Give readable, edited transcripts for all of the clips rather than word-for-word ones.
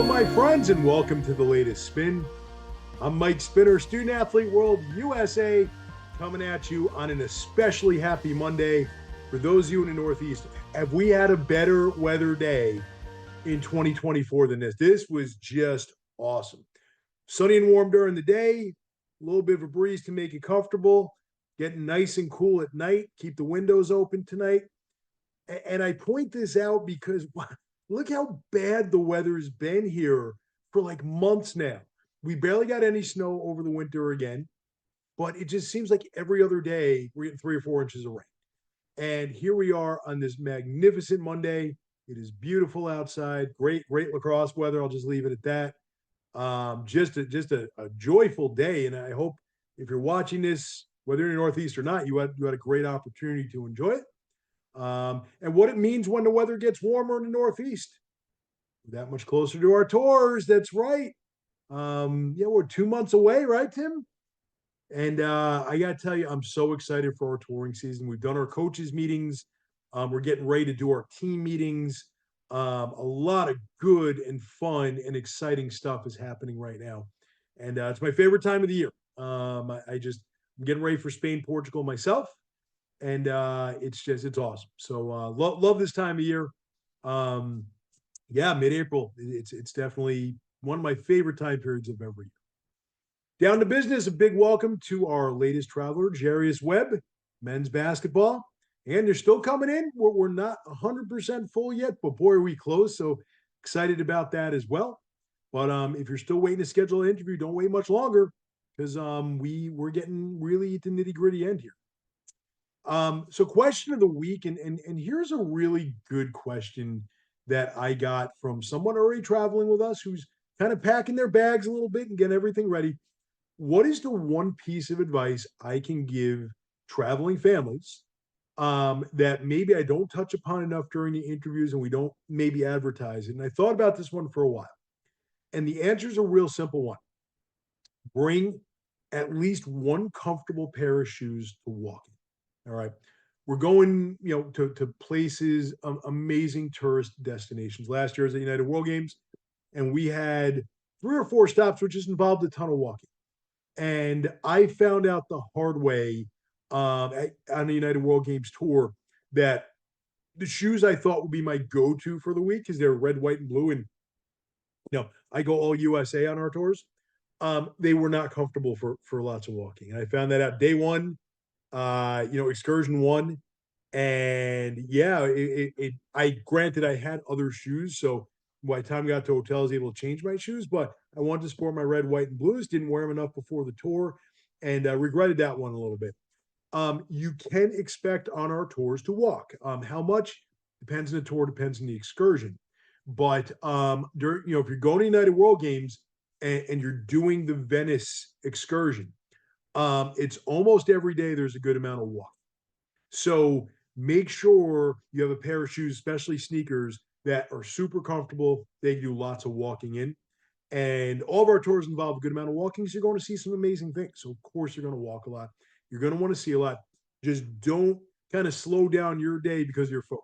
Hello, my friends, and welcome to the latest spin. I'm Mike Spinner, Student Athlete World USA, coming at you on an especially happy Monday. For those of you in the Northeast, have we had a better weather day in 2024 than this? This was just awesome. Sunny and warm during the day, a little bit of a breeze to make it comfortable, getting nice and cool at night. Keep the windows open tonight. And I point this out because look how bad the weather's been here for like months now. We barely got any snow over the winter again, but it just seems like every other day we're getting 3 or 4 inches of rain. And here we are on this magnificent Monday. It is beautiful outside. Great lacrosse weather. I'll just leave it at that. Just a joyful day, and I hope if you're watching this, whether you're in the Northeast or not, you had a great opportunity to enjoy it. And what it means when the weather gets warmer in the Northeast. That much closer to our tours. That's right. Yeah, we're 2 months away, right, Tim? And I got to tell you, I'm so excited for our touring season. We've done our coaches meetings. We're getting ready to do our team meetings. A lot of good and fun and exciting stuff is happening right now. And it's my favorite time of the year. I'm getting ready for Spain, Portugal myself. And it's awesome. So love this time of year. Um, yeah, mid-April. It's definitely one of my favorite time periods of every year. Down to business, a big welcome to our latest traveler, Jarius Webb, men's basketball. And they're still coming in. We're not 100% full yet, but boy, are we close. So excited about that as well. But if you're still waiting to schedule an interview, don't wait much longer because we're getting really at the nitty-gritty end here. So question of the week, and here's a really good question that I got from someone already traveling with us who's kind of packing their bags a little bit and getting everything ready. What is the one piece of advice I can give traveling families that maybe I don't touch upon enough during the interviews and we don't maybe advertise it? And I thought about this one for a while. And the answer is a real simple one. Bring at least one comfortable pair of shoes to walk in. All right. We're going, to places, amazing tourist destinations. Last year was at the United World Games, and we had 3 or 4 stops, which just involved a ton of walking. And I found out the hard way on the United World Games tour that the shoes I thought would be my go-to for the week because they're red, white, and blue, and I go all USA on our tours. They were not comfortable for lots of walking, and I found that out day one. Excursion one. And yeah, I granted I had other shoes. So by the time I got to hotel, I was able to change my shoes, but I wanted to sport my red, white, and blues. Didn't wear them enough before the tour and regretted that one a little bit. You can expect on our tours to walk. How much depends on the tour, depends on the excursion. But if you're going to United World Games and you're doing the Venice excursion, it's almost every day there's a good amount of walk. So make sure you have a pair of shoes, especially sneakers, that are super comfortable. They do lots of walking in. And all of our tours involve a good amount of walking. So you're going to see some amazing things. So, of course, you're going to walk a lot. You're going to want to see a lot. Just don't kind of slow down your day because of your footwear.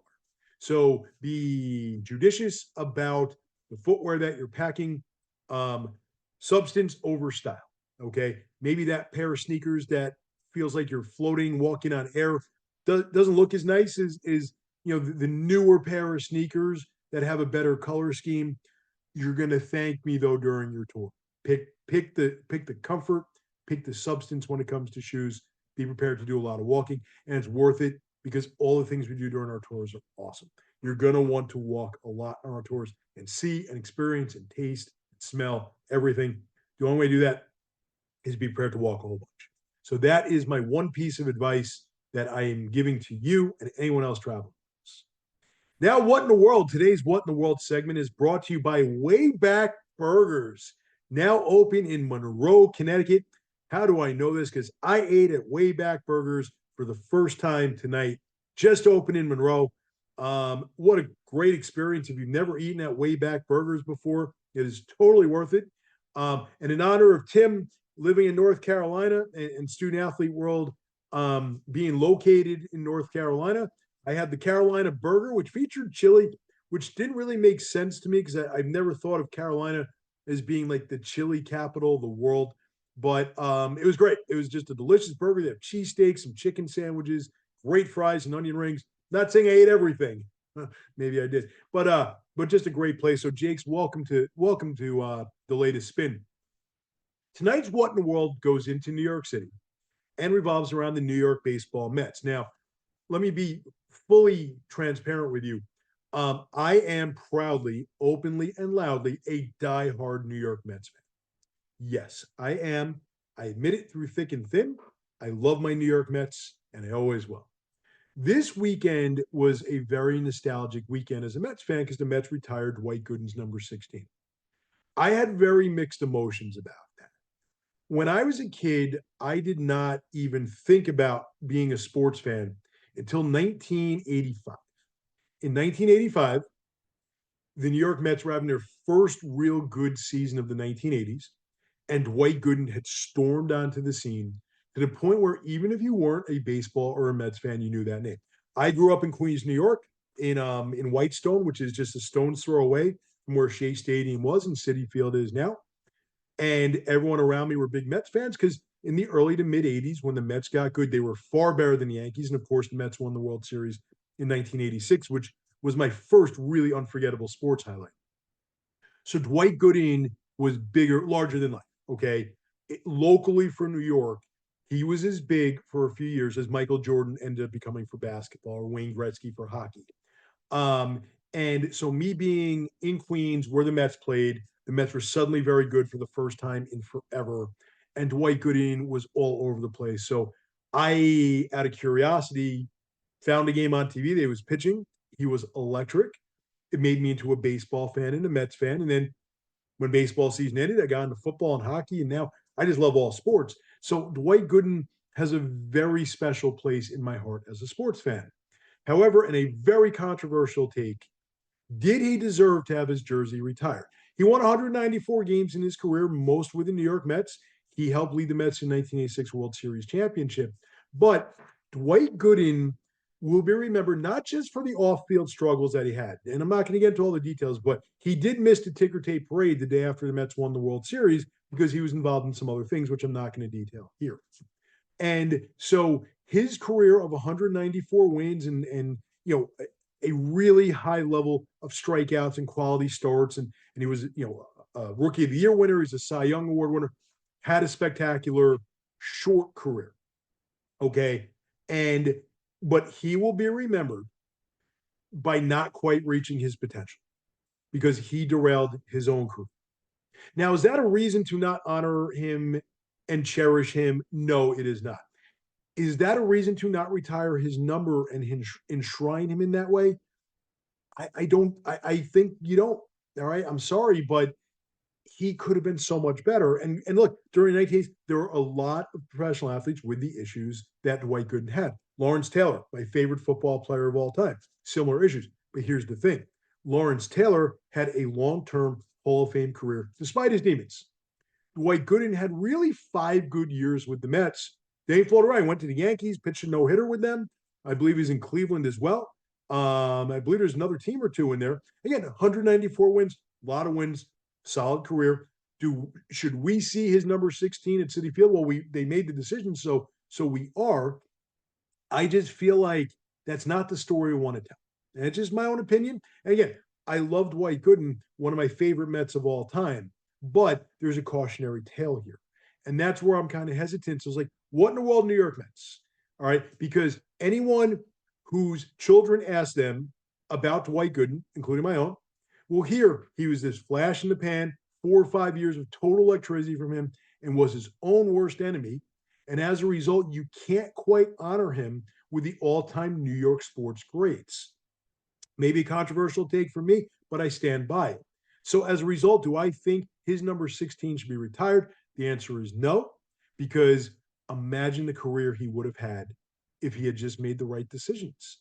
So be judicious about the footwear that you're packing. Substance over style. Okay. Maybe that pair of sneakers that feels like you're floating, walking on air, doesn't look as nice as the newer pair of sneakers that have a better color scheme. You're going to thank me though during your tour. Pick the comfort, pick the substance when it comes to shoes. Be prepared to do a lot of walking, and it's worth it because all the things we do during our tours are awesome. You're going to want to walk a lot on our tours and see and experience and taste and smell everything. The only way to do that is be prepared to walk a whole bunch. So that is my one piece of advice that I am giving to you and anyone else traveling. Now, what in the world? Today's What in the World segment is brought to you by Wayback Burgers, now open in Monroe, Connecticut. How do I know this? Because I ate at Wayback Burgers for the first time tonight, just opened in Monroe. What a great experience. If you've never eaten at Wayback Burgers before, it is totally worth it. And in honor of Tim living in North Carolina and Student Athlete World being located in North Carolina, I had the Carolina Burger, which featured chili which didn't really make sense to me because I've never thought of Carolina as being like the chili capital of the world. But it was great. It was just a delicious burger. They have cheesesteaks, some chicken sandwiches, great fries and onion rings. Not saying I ate everything. Maybe I did. But just a great place. So Jake's welcome to the latest spin. Tonight's What in the World goes into New York City and revolves around the New York baseball Mets. Now, let me be fully transparent with you. I am proudly, openly, and loudly a diehard New York Mets fan. Yes, I am. I admit it through thick and thin. I love my New York Mets, and I always will. This weekend was a very nostalgic weekend as a Mets fan because the Mets retired Dwight Gooden's number 16. I had very mixed emotions about that. When I was a kid, I did not even think about being a sports fan until 1985. In 1985, the New York Mets were having their first real good season of the 1980s, and Dwight Gooden had stormed onto the scene to the point where even if you weren't a baseball or a Mets fan, you knew that name. I grew up in Queens, New York, in Whitestone, which is just a stone's throw away from where Shea Stadium was and Citi Field is now. And everyone around me were big Mets fans because in the early to mid 80s, when the Mets got good, they were far better than the Yankees. And of course, the Mets won the World Series in 1986, which was my first really unforgettable sports highlight. So Dwight Gooden was bigger, larger than life. Okay. Locally for New York, he was as big for a few years as Michael Jordan ended up becoming for basketball or Wayne Gretzky for hockey. Um, and so, me being in Queens where the Mets played, the Mets were suddenly very good for the first time in forever. And Dwight Gooden was all over the place. So, I, out of curiosity, found a game on TV that he was pitching. He was electric. It made me into a baseball fan and a Mets fan. And then when baseball season ended, I got into football and hockey. And now I just love all sports. So, Dwight Gooden has a very special place in my heart as a sports fan. However, in a very controversial take, did he deserve to have his jersey retired? He won 194 games in his career, most with the New York Mets. He helped lead the Mets in 1986 World Series championship. But Dwight Gooden will be remembered not just for the off-field struggles that he had, and I'm not going to get into all the details, but he did miss the ticker tape parade the day after the Mets won the World Series because he was involved in some other things, which I'm not going to detail here. And so his career of 194 wins and a really high level of strikeouts and quality starts, and he was a rookie of the year winner. He's a Cy Young Award winner. Had a spectacular short career. Okay, and but he will be remembered by not quite reaching his potential because he derailed his own career. Now, is that a reason to not honor him and cherish him? No, it is not. Is that a reason to not retire his number and enshrine him in that way? I don't. I think you don't. All right. I'm sorry, but he could have been so much better. And look, during the 1980s, there were a lot of professional athletes with the issues that Dwight Gooden had. Lawrence Taylor, my favorite football player of all time, similar issues. But here's the thing: Lawrence Taylor had a long-term Hall of Fame career despite his demons. Dwight Gooden had really 5 good years with the Mets. Then he floated around. He went to the Yankees, pitched a no-hitter with them. I believe he's in Cleveland as well. I believe there's another team or two in there. Again, 194 wins, a lot of wins, solid career. Should we see his number 16 at Citi Field? Well, they made the decision, so we are. I just feel like that's not the story we want to tell. And it's just my own opinion. And again, I loved Dwight Gooden, one of my favorite Mets of all time. But there's a cautionary tale here. And that's where I'm kind of hesitant. So it's like, what in the world, New York Mets? All right. Because anyone whose children ask them about Dwight Gooden, including my own, will hear he was this flash in the pan, 4 or 5 years of total electricity from him, and was his own worst enemy. And as a result, you can't quite honor him with the all time New York sports greats. Maybe a controversial take from me, but I stand by it. So as a result, do I think his number 16 should be retired? The answer is no, because imagine the career he would have had if he had just made the right decisions.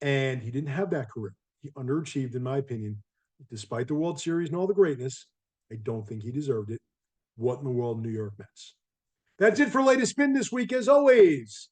And he didn't have that career. He underachieved, in my opinion. Despite the World Series and all the greatness, I don't think he deserved it. What in the world, New York Mets? That's it for latest spin this week. As always,